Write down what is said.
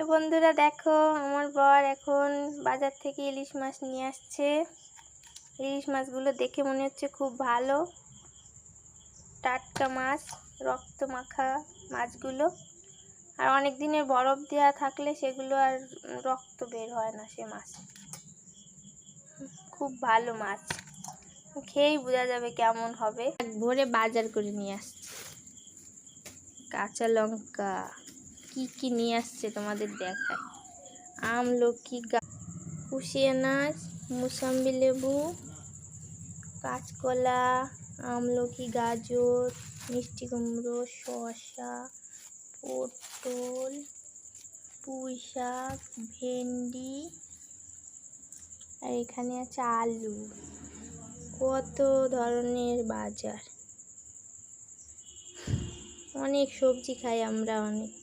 তো বন্ধুরা দেখো, আমার বর এখন বাজার থেকে ইলিশ মাছ নিয়ে আসছে। ইলিশ মাছগুলো দেখে মনে হচ্ছে খুব ভালো, টাটকা মাছ, রক্ত মাখা মাছগুলো। আর অনেক দিনের বরফ দেওয়া থাকলে সেগুলো আর রক্ত বের হয় না। সে মাছ খুব ভালো মাছ, খেয়েই বোঝা যাবে কেমন হবে। ভোরে বাজার করে নিয়ে আসছে, কাঁচা লঙ্কা, কি নিয়ে আসছে তোমাদের দেখায়। আমলকি, কুশিয়া আনাজ, মুসাম্বি লেবু, কাঁচকলা, আমলকি, গাজর, মিষ্টি কুমড়ো, শসা, পটল, পুঁই শাক, ভেন্ডি, আর এখানে আছে আলু। কত ধরনের বাজার, অনেক সবজি খাই আমরা, অনেক।